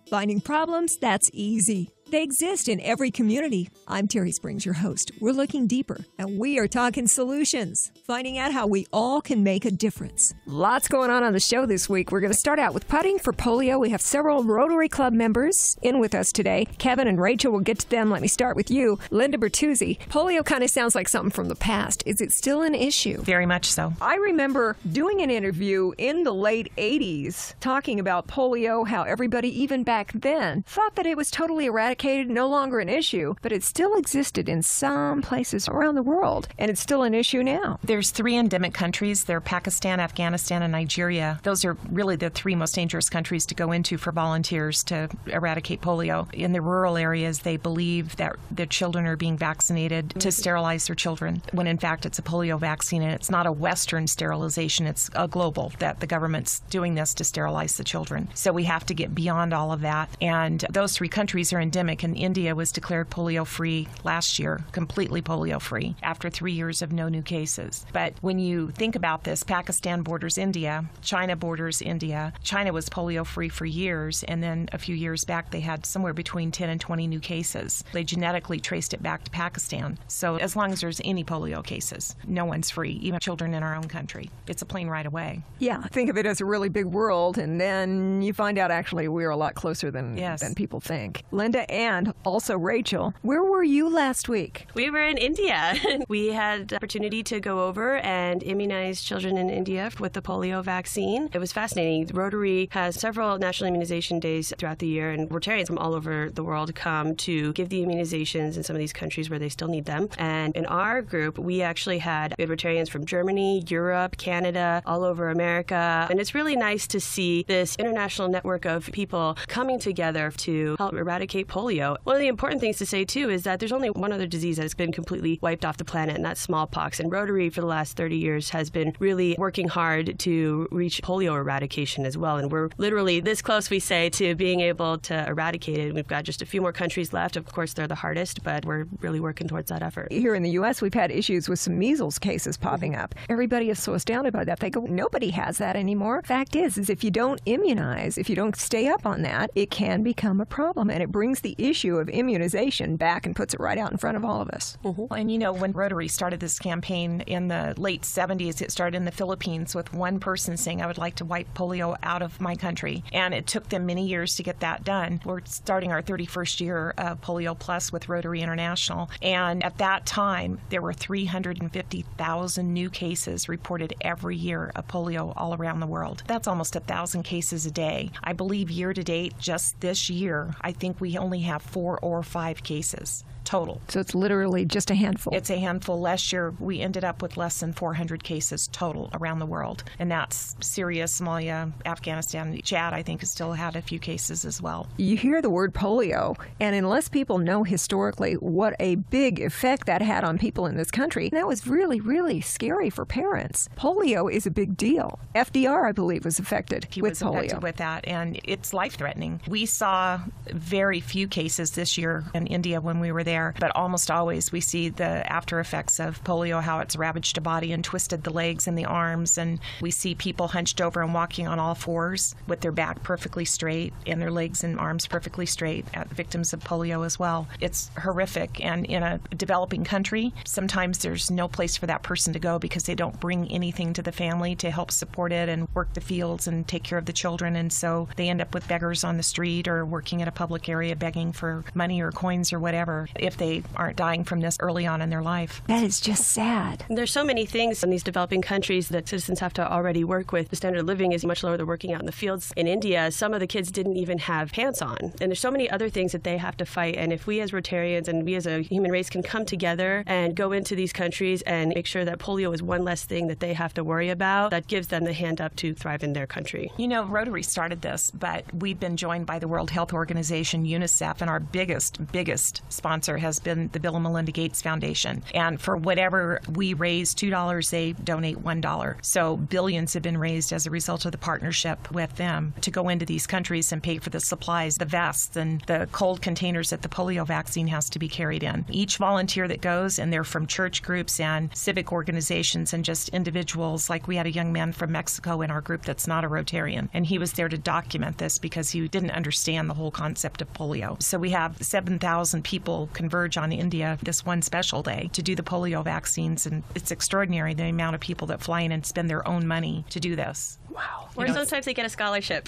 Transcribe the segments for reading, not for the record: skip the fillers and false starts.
Finding problems? That's easy. They exist in every community. I'm Terry Springs, your host. We're looking deeper, and we are talking solutions, finding out how we all can make a difference. Lots going on the show this week. We're going to start out with putting for polio. We have several Rotary Club members in with us today. Kevin and Rachel, we'll get to them. Let me start with you. Linda Bertuzzi, polio kind of sounds like something from the past. Is it still an issue? Very much so. I remember doing an interview in the late 80s talking about polio, how everybody, even back then, thought that it was totally eradicated, no longer an issue, but it still existed in some places around the world, and it's still an issue now. There's 3 endemic countries. They're Pakistan, Afghanistan, and Nigeria. Those are really the 3 most dangerous countries to go into for volunteers to eradicate polio. In the rural areas, they believe that their children are being vaccinated to sterilize their children, when in fact it's a polio vaccine, and it's not a Western sterilization, it's a global, that the government's doing this to sterilize the children. So we have to get beyond all of that, and those 3 countries are endemic, and India was declared polio-free last year, completely polio-free, after 3 years of no new cases. But when you think about this, Pakistan borders India, China borders India. China was polio-free for years, and then a few years back they had somewhere between 10 and 20 new cases. They genetically traced it back to Pakistan. So as long as there's any polio cases, no one's free, even children in our own country. It's a plane ride away. Yeah, think of it as a really big world, and then you find out actually we're a lot closer than people think. Linda and also Rachel, where were you last week? We were in India. We had the opportunity to go over and immunize children in India with the polio vaccine. It was fascinating. Rotary has several national immunization days throughout the year, and Rotarians from all over the world come to give the immunizations in some of these countries where they still need them. And in our group, we actually had Rotarians from Germany, Europe, Canada, all over America. And it's really nice to see this international network of people coming together to help eradicate polio. One of the important things to say, too, is that there's only one other disease that has been completely wiped off the planet, and that's smallpox. And Rotary, for the last 30 years, has been really working hard to reach polio eradication as well. And we're literally this close, we say, to being able to eradicate it. We've got just a few more countries left. Of course, they're the hardest, but we're really working towards that effort. Here in the U.S., we've had issues with some measles cases popping up. Everybody is so astounded by that. They go, nobody has that anymore. Fact is if you don't immunize, if you don't stay up on that, it can become a problem, and it brings the issue of immunization back and puts it right out in front of all of us. Mm-hmm. And you know, when Rotary started this campaign in the late 70s, it started in the Philippines with one person saying, I would like to wipe polio out of my country. And it took them many years to get that done. We're starting our 31st year of Polio Plus with Rotary International. And at that time, there were 350,000 new cases reported every year of polio all around the world. That's almost 1,000 cases a day. I believe year to date, just this year, I think we only have 4 or 5 cases total. So it's literally just a handful. It's a handful. Last year, we ended up with less than 400 cases total around the world. And that's Syria, Somalia, Afghanistan. Chad, I think, has still had a few cases as well. You hear the word polio, and unless people know historically what a big effect that had on people in this country, that was really, really scary for parents. Polio is a big deal. FDR, I believe, was affected He with was polio. Affected with that, and it's life-threatening. We saw very few cases this year in India when we were there, but almost always we see the after effects of polio, how it's ravaged a body and twisted the legs and the arms, and we see people hunched over and walking on all fours with their back perfectly straight and their legs and arms perfectly straight, victims of polio as well. It's horrific, and in a developing country, sometimes there's no place for that person to go because they don't bring anything to the family to help support it and work the fields and take care of the children, and so they end up with beggars on the street or working at a public area begging for money or coins or whatever, if they aren't dying from this early on in their life. That is just sad. There's so many things in these developing countries that citizens have to already work with. The standard of living is much lower. They're working out in the fields. In India, some of the kids didn't even have pants on. And there's so many other things that they have to fight. And if we as Rotarians and we as a human race can come together and go into these countries and make sure that polio is one less thing that they have to worry about, that gives them the hand up to thrive in their country. You know, Rotary started this, but we've been joined by the World Health Organization, UNICEF, and our biggest sponsor has been the Bill and Melinda Gates Foundation. And for whatever we raise $2, they donate $1. So billions have been raised as a result of the partnership with them to go into these countries and pay for the supplies, the vests, and the cold containers that the polio vaccine has to be carried in. Each volunteer that goes, and they're from church groups and civic organizations and just individuals. Like we had a young man from Mexico in our group that's not a Rotarian, and he was there to document this because he didn't understand the whole concept of polio. So we have 7,000 people converge on India this one special day to do the polio vaccines, and it's extraordinary the amount of people that fly in and spend their own money to do this. Wow. Or sometimes they get a scholarship.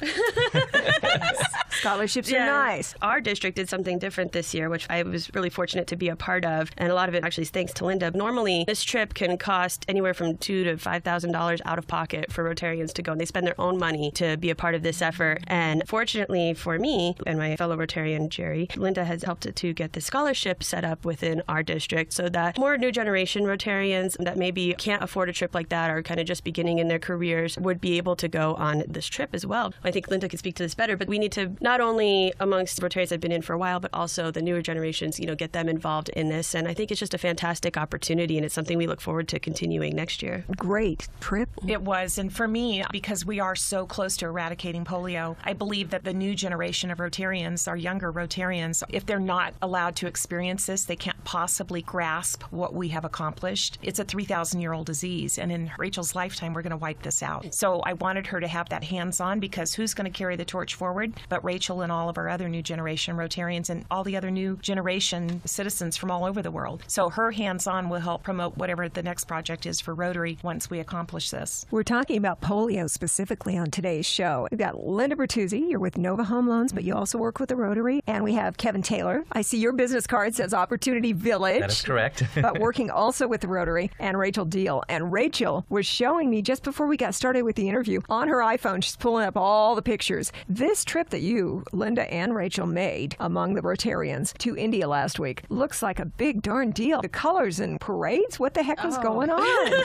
Scholarships are nice. Our district did something different this year, which I was really fortunate to be a part of. And a lot of it actually is thanks to Linda. Normally, this trip can cost anywhere from $2,000 to $5,000 out of pocket for Rotarians to go. And they spend their own money to be a part of this effort. And fortunately for me and my fellow Rotarian, Jerry, Linda has helped to get the scholarship set up within our district so that more new generation Rotarians that maybe can't afford a trip like that or kind of just beginning in their careers would be able to go on this trip as well. I think Linda could speak to this better, but we need to not only amongst Rotarians that have been in for a while, but also the newer generations, get them involved in this. And I think it's just a fantastic opportunity, and it's something we look forward to continuing next year. Great trip. It was. And for me, because we are so close to eradicating polio, I believe that the new generation of Rotarians, our younger Rotarians, if they're not allowed to experience this, they can't possibly grasp what we have accomplished. It's a 3,000-year-old disease, and in Rachel's lifetime, we're going to wipe this out. So I wanted her to have that hands-on, because who's going to carry the torch forward but Rachel and all of our other new generation Rotarians and all the other new generation citizens from all over the world. So her hands-on will help promote whatever the next project is for Rotary once we accomplish this. We're talking about polio specifically on today's show. We've got Linda Bertuzzi. You're with Nova Home Loans, but you also work with the Rotary. And we have Kevin Taylor. I see your business card says Opportunity Village. That is correct. But working also with the Rotary, and Rachel Deal. And Rachel was showing me just before we got started with the interview on her iPhone, she's pulling up all the pictures. This trip that you, Linda and Rachel, made among the Rotarians to India last week looks like a big darn deal. The colors and parades, what the heck was going on?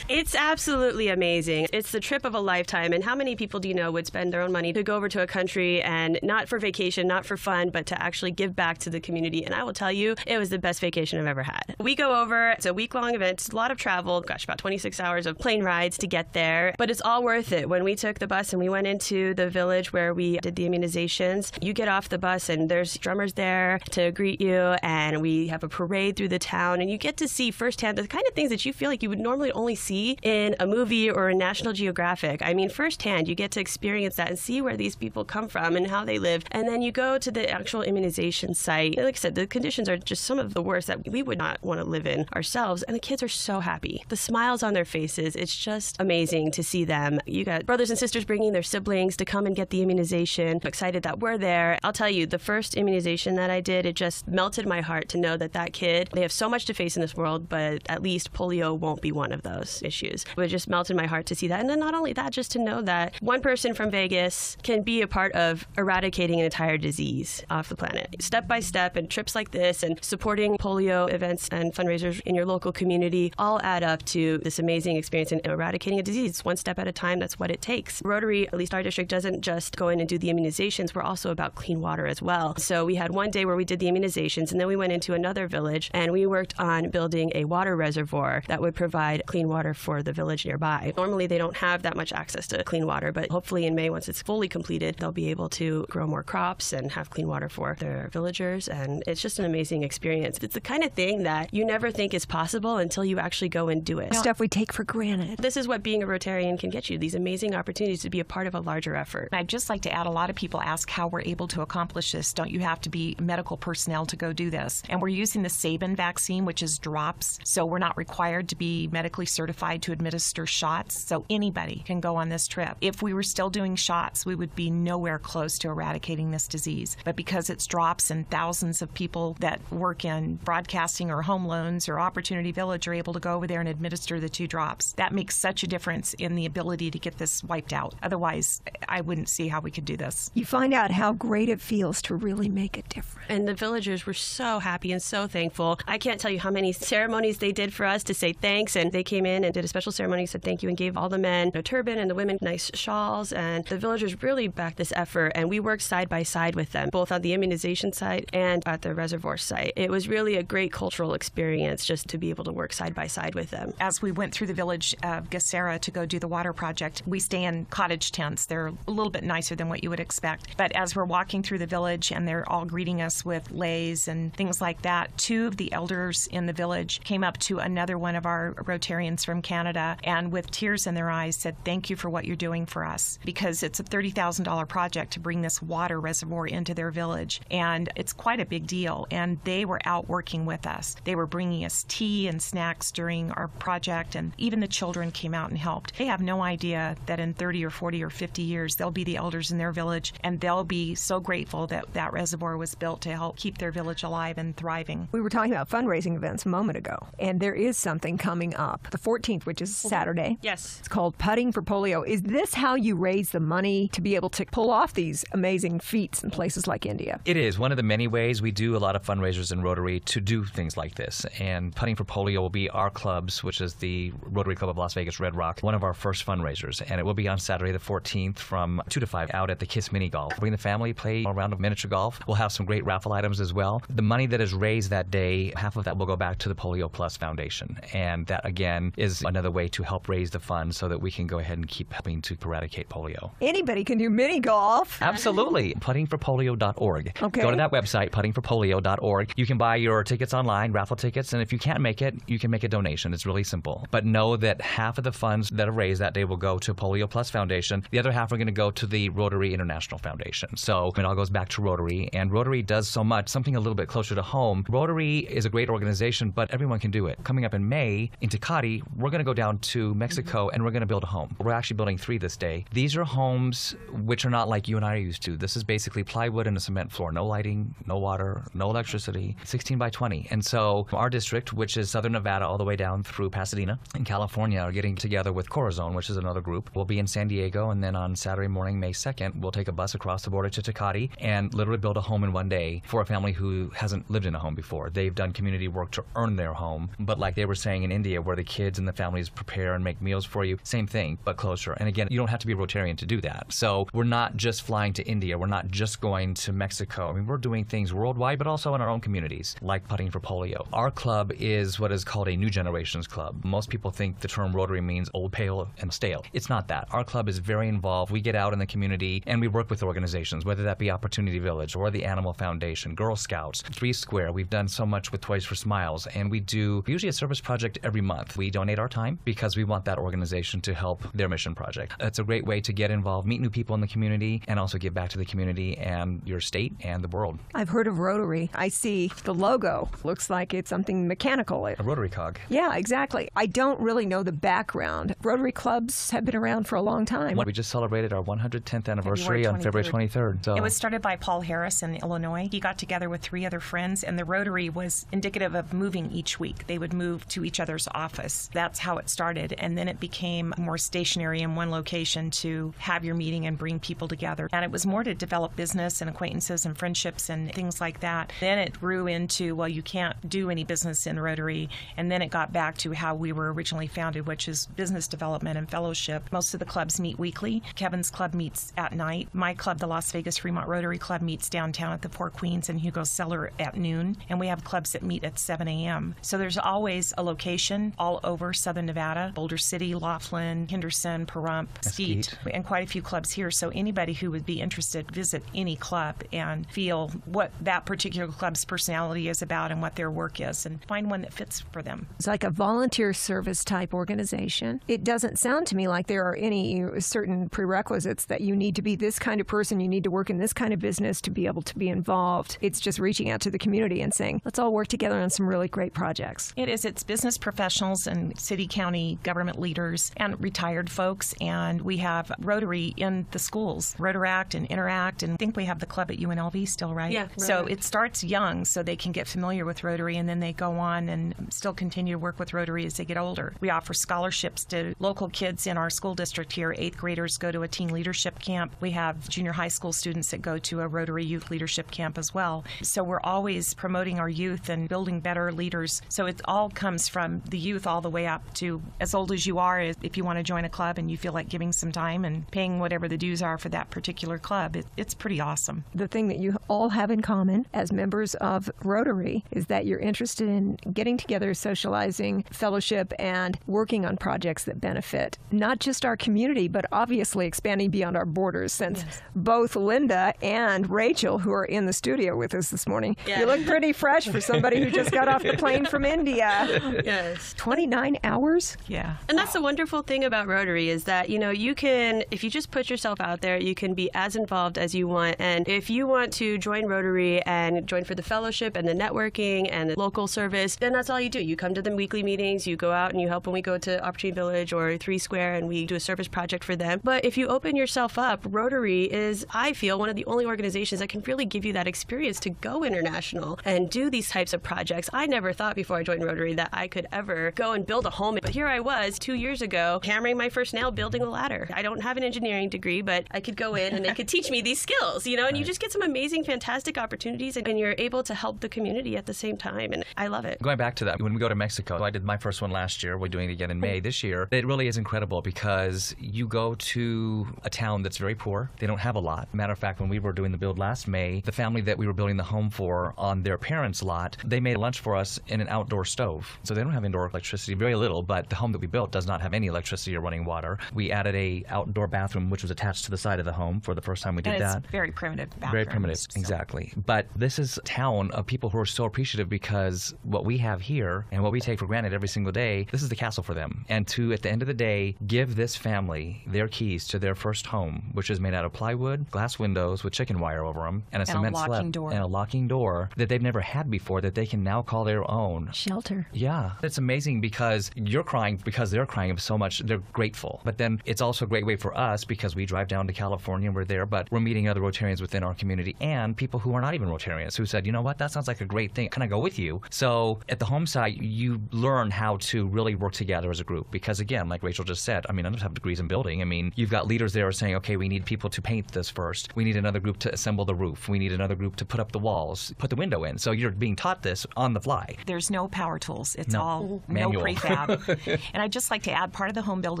It's absolutely amazing. It's the trip of a lifetime. And how many people do you know would spend their own money to go over to a country and not for vacation, not for fun, but to actually give back to the community? And I will tell you, it was the best vacation I've ever had. We go over, it's a week-long event, it's a lot of travel, about 26 hours of plane rides to get there, but it's all worth it. When we took the bus and we went into the village where we did the immunizations, you get off the bus and there's drummers there to greet you, and we have a parade through the town, and you get to see firsthand the kind of things that you feel like you would normally only see in a movie or a National Geographic. I mean, firsthand, you get to experience that and see where these people come from and how they live. And then you go to the actual immunization site. Like I said, the conditions are just some of the worst that we would not want to live in ourselves. And the kids are so happy. The smiles on their faces, it's just amazing to see them. You got brothers and sisters bringing their siblings to come and get the immunization. I'm excited that we're there. I'll tell you, the first immunization that I did, it just melted my heart to know that that kid, they have so much to face in this world, but at least polio won't be one of those issues. It just melted my heart to see that. And then not only that, just to know that one person from Vegas can be a part of eradicating an entire disease off the planet. Step by step, and trips like this and supporting polio events and fundraisers in your local community all add up to this amazing experience in eradicating a disease. One step at a time, that's what it takes. Rotary, at least our district, doesn't just go in and do the immunizations. We're also about clean water as well. So we had one day where we did the immunizations, and then we went into another village and we worked on building a water reservoir that would provide clean water for the village nearby. Normally they don't have that much access to clean water, but hopefully in May, once it's fully completed, they'll be able to grow more crops and have clean water for their villagers. And it's just an amazing experience. It's the kind of thing that you never think is possible until you actually go and do it. Stuff we take for granted. This is what being a Rotarian can get you, these amazing opportunities to be a part of a larger effort. I'd just like to add, a lot of people ask how we're able to accomplish this. Don't you have to be medical personnel to go do this? And we're using the Sabin vaccine, which is drops, so we're not required to be medically certified to administer shots, so anybody can go on this trip. If we were still doing shots, we would be nowhere close to eradicating this disease. But because it's drops, and thousands of people that work in broadcasting or home loans or Opportunity Village are able to go over there and administer the 2 drops, that makes such a difference in the ability to get this wiped out. Otherwise, I wouldn't see how we could do this. You find out how great it feels to really make a difference. And the villagers were so happy and so thankful. I can't tell you how many ceremonies they did for us to say thanks. And they came in and did a special ceremony, said thank you, and gave all the men a turban and the women nice shawls. And the villagers really backed this effort. And we worked side by side with them, both on the immunization site and at the reservoir site. It was really a great cultural experience just to be able to work side by side with them. As we went through the village of Gacera to go do the water project, we stay in cottage tents. They're a little bit nicer than what you would expect. But as we're walking through the village and they're all greeting us with leis and things like that, two of the elders in the village came up to another one of our Rotarians from Canada and with tears in their eyes said, thank you for what you're doing for us, because it's a $30,000 project to bring this water reservoir into their village. And it's quite a big deal. And they were out working with us. They were bringing us tea and snacks during our project, and even the children came out and helped. They have no idea that in 30 or 40 or 50 years, they'll be the elders in their village, and they'll be so grateful that that reservoir was built to help keep their village alive and thriving. We were talking about fundraising events a moment ago, and there is something coming up, the 14th, which is Saturday. Yes. It's called Putting for Polio. Is this how you raise the money to be able to pull off these amazing feats in places like India? It is one of the many ways we do a lot of fundraisers in Rotary to do things like this. And Putting for Polio will be our clubs, which is the Rotary Club of Las Vegas Red Rock, one of our first fundraisers. And it will be on Saturday the 14th from 2 to 5 out at the Kiss Mini Golf. Bring the family, play a round of miniature golf. We'll have some great raffle items as well. The money that is raised that day, half of that will go back to the Polio Plus Foundation. And that, again, is another way to help raise the funds so that we can go ahead and keep helping to eradicate polio. Anybody can do mini golf. Absolutely. Puttingforpolio.org. Okay. Go to that website, puttingforpolio.org. You can buy your tickets online, raffle tickets, and if you can't make it, you can make a donation. It's really simple. But know that half of the funds that are raised that day will go to Polio Plus Foundation. The other half are going to go to the Rotary International Foundation. So it all goes back to Rotary, and Rotary does so much, something a little bit closer to home. Rotary is a great organization, but everyone can do it. Coming up in May in Tecate, we're going to go down to Mexico and we're going to build a home. We're actually building 3 this day. These are homes which are not like you and I are used to. This is basically plywood and a cement floor. No lighting, no water, no electricity, 16 by 20. And so our district, which is Southern Nevada all the way down through Pasadena in California, are getting together with Corazon, which is another group. We'll be in San Diego, and then on Saturday morning, May 2nd, we'll take a bus across the border to Tecate and literally build a home in one day for a family who hasn't lived in a home before. They've done community work to earn their home, but like they were saying in India, where the kids and the families prepare and make meals for you, same thing, but closer. And again, you don't have to be a Rotarian to do that. So we're not just flying to India. We're not just going to Mexico. I mean, we're doing things worldwide, but also in our own communities, like Putting for Polio. Our club is what is called a New Generations Club. Most people think the term Rotary means old, pale, and stale. It's not that. Our club is very involved. We get out in the community and we work with organizations, whether that be Opportunity Village or the Animal Foundation, Girl Scouts, 3 Square. We've done so much with Toys for Smiles, and we do usually a service project every month. We donate our time because we want that organization to help their mission project. It's a great way to get involved, meet new people in the community, and also give back to the community and your state and the world. I've heard of Rotary. I see the logo. Looks like it's something mechanical. A Rotary cog. Yeah, exactly. I don't really know the background. Rotary clubs have been around for a long time. We just celebrated our 110th anniversary on February 23rd. So. It was started by Paul Harris in Illinois. He got together with 3 other friends, and the Rotary was indicative of moving each week. They would move to each other's office. That's how it started, and then it became more stationary in one location to have your meeting and bring people together. And it was more to develop business and acquaintances and friendships and things like that. Then it grew into, well, you can't do any business in Rotary, and then it got back to how we were originally founded, which is business development and fellowship. Most of the clubs meet weekly. Kevin's club meets at night. My club, the Las Vegas Fremont Rotary Club, meets downtown at the Four Queens and Hugo's Cellar at noon, and we have clubs that meet at 7 a.m. So there's always a location all over Southern Nevada, Boulder City, Laughlin, Henderson, Pahrump, Mesquite, and quite a few clubs here. So anybody who would be interested, visit any club and feel what that particular club's personality is about and what their work is, and find one that fits for them. It's like a volunteer service type organization. It doesn't sound to me like there are any certain prerequisites that you need to be this kind of person, you need to work in this kind of business to be able to be involved. It's just reaching out to the community and saying, let's all work together on some really great projects. It is. It's business professionals and city, county government leaders and retired folks, and we have Rotary in the schools, Rotaract and Interact, and I think we have the club at UNLV still, right? Yeah. So it starts young so they can get familiar with Rotary, and then they go on and still continue to work with Rotary as they get older. We offer scholarships to local kids in our school district here. 8th graders go to a teen leadership camp. We have have junior high school students that go to a Rotary Youth Leadership Camp as well. So we're always promoting our youth and building better leaders. So it all comes from the youth all the way up to as old as you are. If you want to join a club and you feel like giving some time and paying whatever the dues are for that particular club, it's pretty awesome. The thing that you all have in common as members of Rotary is that you're interested in getting together, socializing, fellowship, and working on projects that benefit not just our community, but obviously expanding beyond our borders, since both Linda and Rachel, who are in the studio with us this morning, you look pretty fresh for somebody who just got off the plane from India. Yes. 29 hours? Yeah. And that's the wonderful thing about Rotary is that, you can, if you just put yourself out there, you can be as involved as you want. And if you want to join Rotary and join for the fellowship and the networking and the local service, then that's all you do. You come to the weekly meetings, you go out and you help when we go to Opportunity Village or 3 Square and we do a service project for them. But if you open yourself up, Rotary is, I feel, one of the only organizations that can really give you that experience to go international and do these types of projects. I never thought before I joined Rotary that I could ever go and build a home. But here I was 2 years ago hammering my first nail building a ladder. I don't have an engineering degree, but I could go in and they could teach me these skills, and you just get some amazing, fantastic opportunities and you're able to help the community at the same time. And I love it. Going back to that, when we go to Mexico, I did my first one last year. We're doing it again in May this year. It really is incredible because you go to a town that's very poor. They don't have a lot. Matter of fact, when we were doing the build last May, the family that we were building the home for on their parents' lot, they made lunch for us in an outdoor stove. So they don't have indoor electricity, very little, but the home that we built does not have any electricity or running water. We added a outdoor bathroom, which was attached to the side of the home for the first time we did that. It's very primitive bathroom. Very primitive, exactly. But this is a town of people who are so appreciative because what we have here and what we take for granted every single day, this is the castle for them. And to, at the end of the day, give this family their keys to their first home, which is made out of plywood, glass windows with chicken wire over them, and a cement slab and a locking door that they've never had before that they can now call their own. Shelter. Yeah. It's amazing because you're crying because they're crying so much. They're grateful. But then it's also a great way for us because we drive down to California and we're there, but we're meeting other Rotarians within our community and people who are not even Rotarians who said, you know what, that sounds like a great thing. Can I go with you? So at the home site, you learn how to really work together as a group because, again, like Rachel just said, I don't have degrees in building. You've got leaders there saying, okay, we need people to paint this first. We need another group to assemble the roof. We need another group to put up the walls, put the window in. So you're being taught this on the fly. There's no power tools. It's all manual. No prefab. And I'd just like to add, part of the home build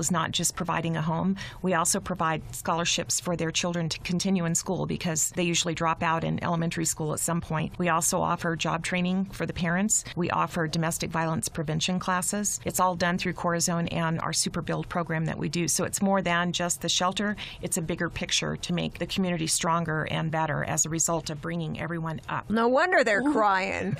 is not just providing a home. We also provide scholarships for their children to continue in school because they usually drop out in elementary school at some point. We also offer job training for the parents. We offer domestic violence prevention classes. It's all done through Corazon and our Super Build program that we do. So it's more than just the shelter. It's a bigger picture to make the community stronger and better as a result of bringing everyone up. No wonder they're crying.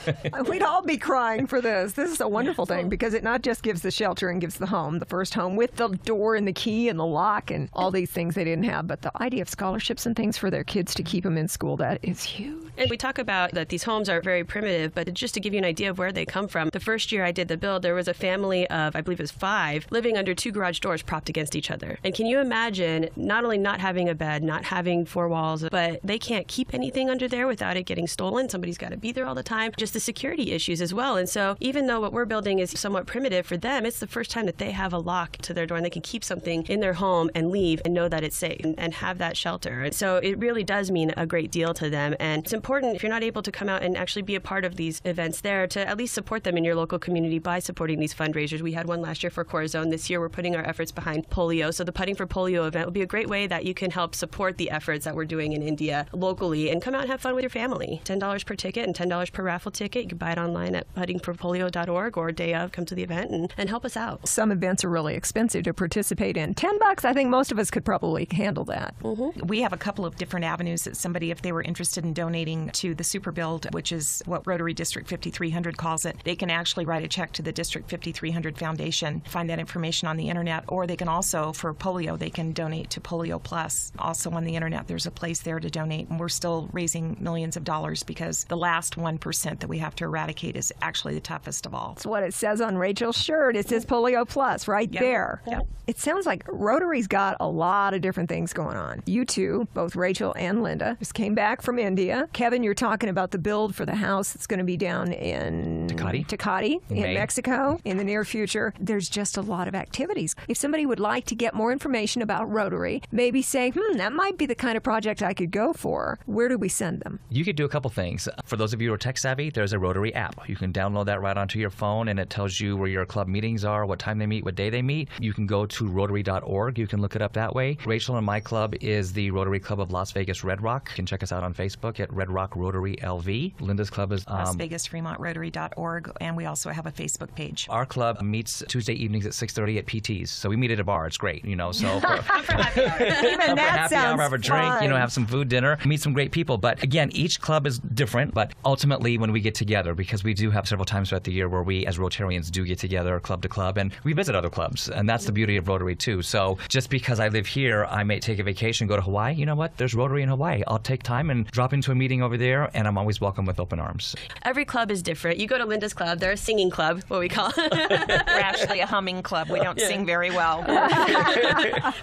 We'd all be crying for this. This is a wonderful thing because it not just gives the shelter and gives the home, the first home with the door and the key and the lock and all these things they didn't have, but the idea of scholarships and things for their kids to keep them in school, that is huge. And we talk about that these homes are very primitive, but just to give you an idea of where they come from, the first year I did the build, there was a family of, I believe it was 5, living under 2 garage doors propped against each other. And can you imagine not only not having a bed, not having 4 walls, but they can't keep anything under there without it getting stolen. Somebody's got to be there all the time. Just the security issues as well. And so even though what we're building is somewhat primitive for them, it's the first time that they have a lock to their door and they can keep something in their home and leave and know that it's safe and have that shelter. And so it really does mean a great deal to them. And it's important if you're not able to come out and actually be a part of these events there to at least support them in your local community by supporting these fundraisers. We had one last year for Corazon. This year we're putting our efforts behind polio. So the Putting for Polio event will be a great way that you can help support the efforts that we're doing in India locally and come out and have fun with your family. $10 per ticket and $10 per raffle ticket. You can buy it online at puttingforpolio.org or day of, come to the event and help us out. Some events are really expensive to participate in. $10, I think most of us could probably handle that. Mm-hmm. We have a couple of different avenues that somebody, if they were interested in donating to the Super Build, which is what Rotary District 5300 calls it, they can actually write a check to the District 5300 Foundation, find that information on the internet, or they can also, for polio, they can donate to Polio Plus. Also on the internet, there's a place there to donate, and we're still raising millions of dollars because the last 1% that we have to eradicate is actually the toughest of all. That's what it says on Rachel's shirt. It says Polio Plus right there. Yep. It sounds like Rotary's got a lot of different things going on. You two, both Rachel and Linda, just came back from India. Kevin, you're talking about the build for the house that's going to be down in Tecate in Mexico in the near future. There's just a lot of activities. If somebody would like to get more information about Rotary, maybe say, that might be the kind of project I could go for. Where do we send them? You could do a couple things. For those of you who are tech savvy, there's a Rotary app. You can download that right onto your phone, and it tells you where your club meetings are, what time they meet, what day they meet. You can go to Rotary.org. You can look it up that way. Rachel and my club is the Rotary Club of Las Vegas Red Rock. You can check us out on Facebook at Red Rock Rotary LV. Linda's club is Las Vegas Fremont Rotary.org, and we also have a Facebook page. Our club meets Tuesday evenings at 6:30 at PT's. So we meet at a bar. It's great, you know. So Even that happy hour, sounds have a drink, fun. have some food, dinner, meet some great people. But again, each club is different. But ultimately, when we get together, because we do have several times throughout the year where we, as Rotarians, do get together club to club, and we visit other clubs, and that's the beauty of Rotary too. So just because I live here, I may take a vacation, go to Hawaii. You know what? There's Rotary in Hawaii. I'll take time and drop into a meeting over there, and I'm always welcome with open arms. Every club is different. You go to Linda's club, they're a singing club, what we call it. We're actually a humming club. We don't sing very well.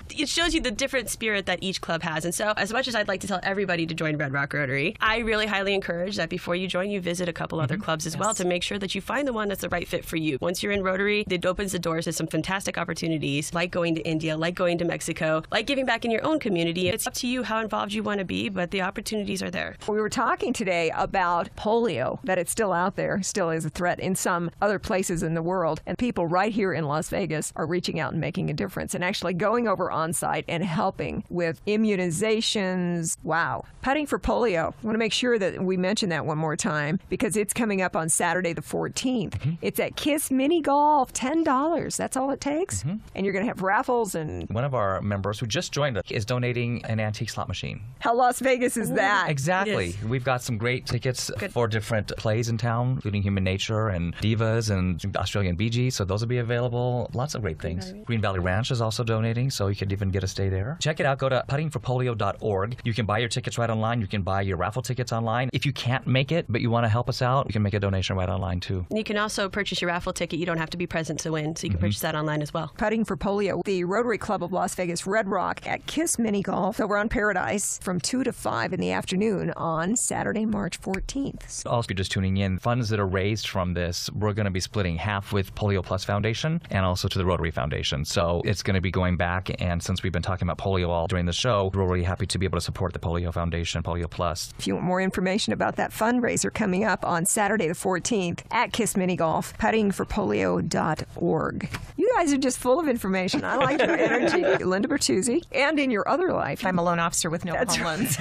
It shows you the different spirit that each club has. And so as much as I'd like to tell everybody to join Red Rock Rotary, I really highly encourage that before you join, you visit a couple other clubs as well to make sure that you find the one that's the right fit for you. Once you're in Rotary, it opens the doors to some fantastic opportunities, like going to India, like going to Mexico, like giving back in your own community. It's up to you how involved you want to be, but the opportunities are there. We were talking today about polio, that it's still out there, still is a threat in some other places in the world. And people right here in Las Vegas are reaching out and making a difference and actually going over on site and helping with immunizations. Wow. Putting for polio. I want to make sure that we mention that one more time because it's coming up on Saturday the 14th. It's at Kiss Mini Golf, $10. That's all it takes. And you're going to have raffles and... One of our members who just joined us is donating an antique slot machine. How Las Vegas is that? Exactly. Yes. We've got some great tickets for different plays in town, including Human Nature and Divas and Australian Bee Gees, so those will be available. Lots of great things. Green Valley Ranch is also donating, so you could even get a stay there. Check it out. Go to puttingforpolio.org. You can buy your tickets right online. You can buy your raffle tickets online. If you can't make it, but you want to help us out, you can make a donation right online, too. And you can also purchase your raffle ticket. You don't have to be present to win, so you can purchase that online as well. Putting for Polio, the Rotary Club of Las Vegas Red Rock at Kiss Mini Golf over on Paradise from 2 to 5 in the afternoon on Saturday, March 14th. Also, if you're just tuning in, funds that are raised from this, we're going to be splitting half with Polio Plus Foundation and also to the Rotary Foundation. So it's going to be going back, and since we've been talking about polio all during the show, we're really happy to be able to support the Polio Foundation, Polio Plus. If you want more information about that fundraiser coming up on Saturday the 14th at Kiss Mini Golf, puttingforpolio.org. You guys are just full of information. I like your energy. Linda Bertuzzi, and in your other life, I'm a loan officer with no home loans.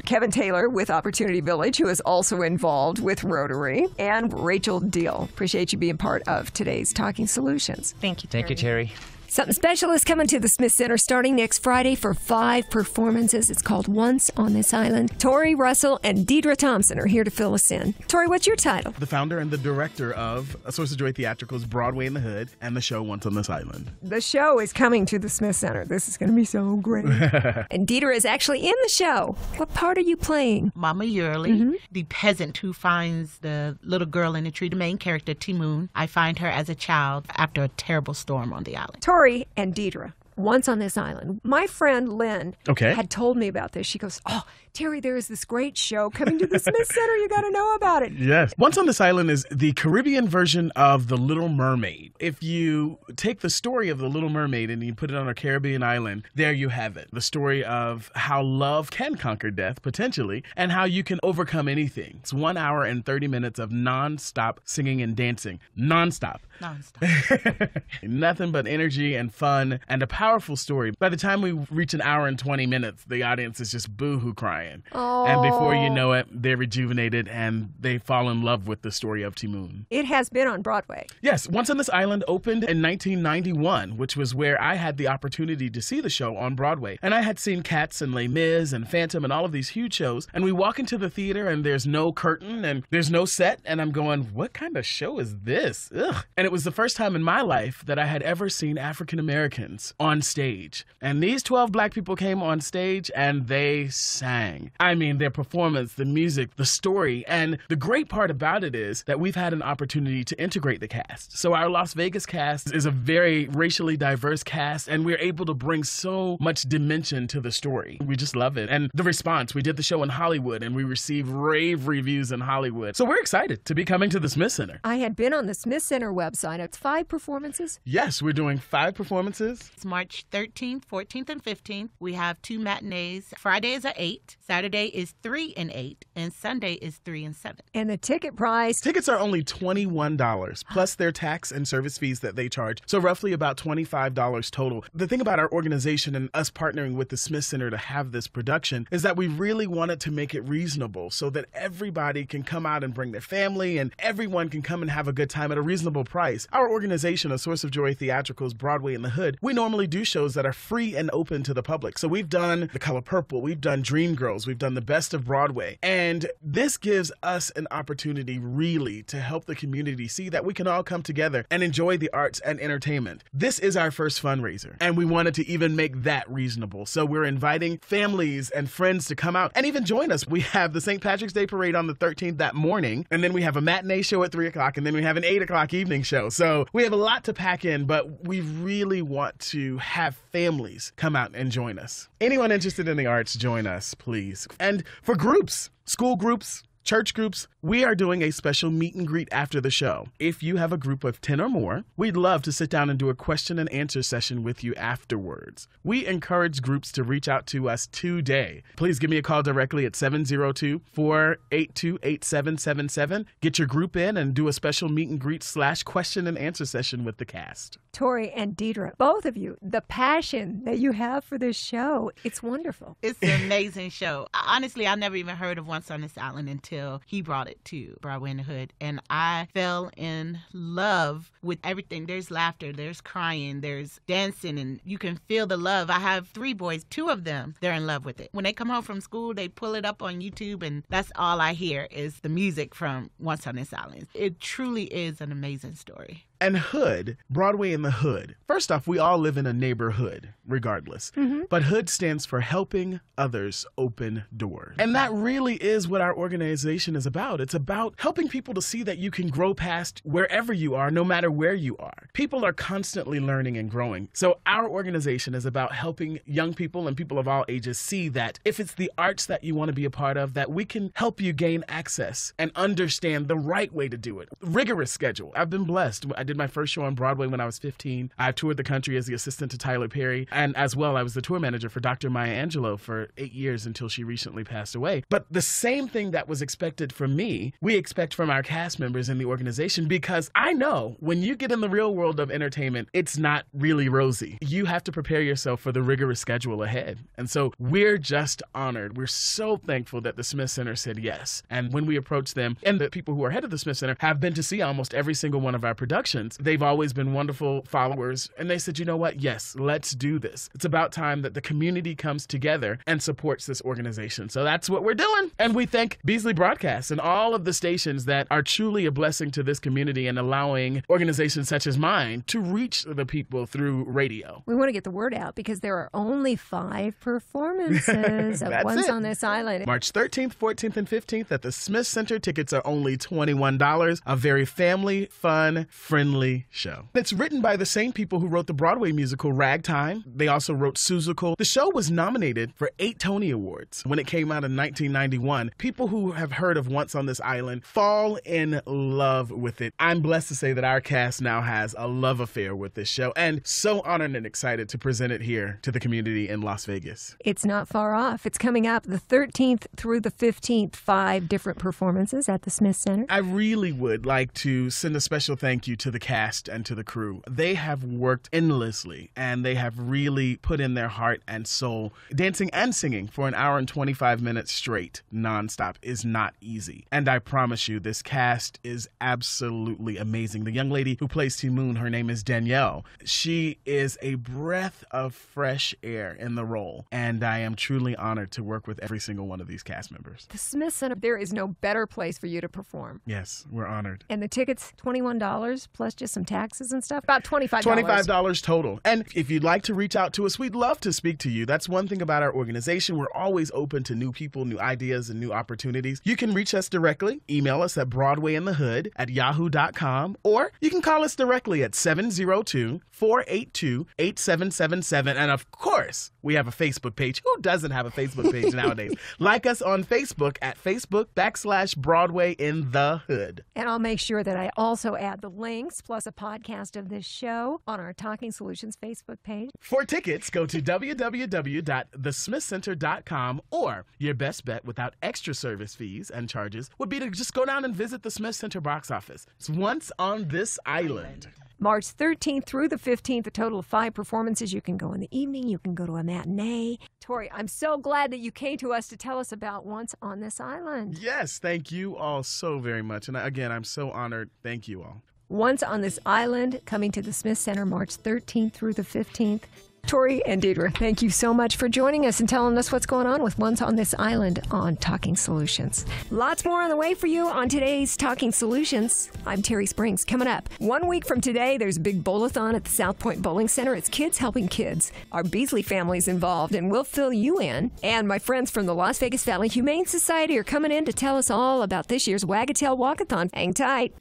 Kevin Taylor with Opportunity Village, who is also involved with Rotary, and Rachel Deal. Appreciate you being part of today's Talking Solutions. Thank you, Terry. Thank you, Terry. Something special is coming to the Smith Center starting next Friday for 5 performances. It's called Once on This Island. Tori Russell and Deidre Thompson are here to fill us in. Tori, what's your title? The founder and the director of A Source of Joy Theatricals, Broadway in the Hood, and the show Once on This Island. The show is coming to the Smith Center. This is going to be so great. And Deidre is actually in the show. What part are you playing? Mama Yurley, the peasant who finds the little girl in the tree, the main character, Timoon. I find her as a child after a terrible storm on the island. Tori and Deidre, Once on This Island. My friend Lynn had told me about this. She goes, "Oh, Terry, there is this great show coming to the Smith Center. You got to know about it." Yes. Once on This Island is the Caribbean version of The Little Mermaid. If you take the story of The Little Mermaid and you put it on a Caribbean island, there you have it. The story of how love can conquer death, potentially, and how you can overcome anything. It's 1 hour and 30 minutes of non-stop singing and dancing. Non-stop. Nonstop. Nothing but energy and fun and a powerful story. By the time we reach an hour and 20 minutes, the audience is just boo-hoo crying. Oh. And before you know it, they're rejuvenated and they fall in love with the story of Timoon. It has been on Broadway. Yes, Once on This Island opened in 1991, which was where I had the opportunity to see the show on Broadway. And I had seen Cats and Les Mis and Phantom and all of these huge shows. And we walk into the theater and there's no curtain and there's no set. And I'm going, what kind of show is this? Ugh. And it was the first time in my life that I had ever seen African Americans on stage. And these 12 black people came on stage and they sang. sang. I mean, their performance, the music, the story. And the great part about it is that we've had an opportunity to integrate the cast. So our Las Vegas cast is a very racially diverse cast, and we're able to bring so much dimension to the story. We just love it. And the response, we did the show in Hollywood, and we received rave reviews in Hollywood. So we're excited to be coming to the Smith Center. I had been on the Smith Center website. It's 5 performances. Yes, we're doing 5 performances. It's March 13th, 14th, and 15th. We have 2 matinees. Friday is at 8, Saturday is 3 and 8, and Sunday is 3 and 7. And the ticket price? Tickets are only $21, plus their tax and service fees that they charge. So roughly about $25 total. The thing about our organization and us partnering with the Smith Center to have this production is that we really wanted to make it reasonable so that everybody can come out and bring their family and everyone can come and have a good time at a reasonable price. Our organization, A Source of Joy Theatricals, Broadway in the Hood, we normally do shows that are free and open to the public. So we've done The Color Purple, we've done Dreamgirls, we've done The Best of Broadway. And this gives us an opportunity really to help the community see that we can all come together and enjoy the arts and entertainment. This is our first fundraiser, and we wanted to even make that reasonable. So we're inviting families and friends to come out and even join us. We have the St. Patrick's Day Parade on the 13th that morning, and then we have a matinee show at 3 o'clock, and then we have an 8 o'clock evening show. So we have a lot to pack in, but we really want to have families come out and join us. Anyone interested in the arts, join us, please. And for groups, school groups, church groups, we are doing a special meet and greet after the show. If you have a group of 10 or more, we'd love to sit down and do a question and answer session with you afterwards. We encourage groups to reach out to us today. Please give me a call directly at 702-482-8777. Get your group in and do a special meet and greet / question and answer session with the cast. Tori and Deidre, both of you, the passion that you have for this show, it's wonderful. It's an amazing show. Honestly, I never even heard of Once on This Island until he brought it to Broadway in the Hood, and I fell in love with everything. There's laughter, there's crying, there's dancing, and you can feel the love. I have 3 boys, 2 of them, they're in love with it. When they come home from school, they pull it up on YouTube, and that's all I hear is the music from Once on This Island. It truly is an amazing story. And Hood, Broadway in the Hood. First off, we all live in a neighborhood, regardless. But Hood stands for Helping Others Open Doors. And that really is what our organization is about. It's about helping people to see that you can grow past wherever you are, no matter where you are. People are constantly learning and growing. So our organization is about helping young people and people of all ages see that if it's the arts that you want to be a part of, that we can help you gain access and understand the right way to do it. Rigorous schedule. I've been blessed. I did my first show on Broadway when I was 15. I toured the country as the assistant to Tyler Perry, and as well, I was the tour manager for Dr. Maya Angelou for 8 years until she recently passed away. But the same thing that was expected from me, we expect from our cast members in the organization, because I know when you get in the real world of entertainment, it's not really rosy. You have to prepare yourself for the rigorous schedule ahead. And so we're just honored. We're so thankful that the Smith Center said yes. And when we approached them, and the people who are head of the Smith Center have been to see almost every single one of our productions, they've always been wonderful followers. And they said, you know what? Yes, let's do this. It's about time that the community comes together and supports this organization. So that's what we're doing. And we thank Beasley Broadcast and all of the stations that are truly a blessing to this community and allowing organizations such as mine to reach the people through radio. We want to get the word out because there are only 5 performances of Once on This Island. March 13th, 14th, and 15th at the Smith Center. Tickets are only $21. A very family, fun, friendly show. It's written by the same people who wrote the Broadway musical Ragtime. They also wrote Seussical. The show was nominated for 8 Tony Awards when it came out in 1991. People who have heard of Once on This Island fall in love with it. I'm blessed to say that our cast now has a love affair with this show, and so honored and excited to present it here to the community in Las Vegas. It's not far off. It's coming up the 13th through the 15th, 5 different performances at the Smith Center. I really would like to send a special thank you to the cast and to the crew. They have worked endlessly, and they have really put in their heart and soul. Dancing and singing for 1 hour and 25 minutes straight, nonstop, is not easy. And I promise you, this cast is absolutely amazing. The young lady who plays Ti Moon, her name is Danielle. She is a breath of fresh air in the role, and I am truly honored to work with every single one of these cast members. The Smith Center, there is no better place for you to perform. Yes, we're honored. And the tickets, $21 plus plus just some taxes and stuff? About $25. $25 total. And if you'd like to reach out to us, we'd love to speak to you. That's one thing about our organization. We're always open to new people, new ideas, and new opportunities. You can reach us directly. Email us at broadwayinthehhood@yahoo.com, or you can call us directly at 702-482-8777. And of course, we have a Facebook page. Who doesn't have a Facebook page nowadays? Like us on Facebook at Facebook.com/Broadway in the Hood. And I'll make sure that I also add the links plus a podcast of this show on our Talking Solutions Facebook page. For tickets, go to www.thesmithcenter.com, or your best bet without extra service fees and charges would be to just go down and visit the Smith Center box office. It's Once on This Island. March 13th through the 15th, a total of 5 performances. You can go in the evening. You can go to a matinee. Tori, I'm so glad that you came to us to tell us about Once on This Island. Yes, thank you all so very much. And again, I'm so honored. Thank you all. Once on This Island, coming to the Smith Center March 13th through the 15th. Tori and Deidre, thank you so much for joining us and telling us what's going on with Once on This Island on Talking Solutions. Lots more on the way for you on today's Talking Solutions. I'm Terry Springs. Coming up, 1 week from today, there's a big bowl-a-thon at the South Point Bowling Center. It's Kids Helping Kids. Our Beasley family's involved, and we'll fill you in. And my friends from the Las Vegas Valley Humane Society are coming in to tell us all about this year's Wag-a-Tail Walk-a-thon. Hang tight.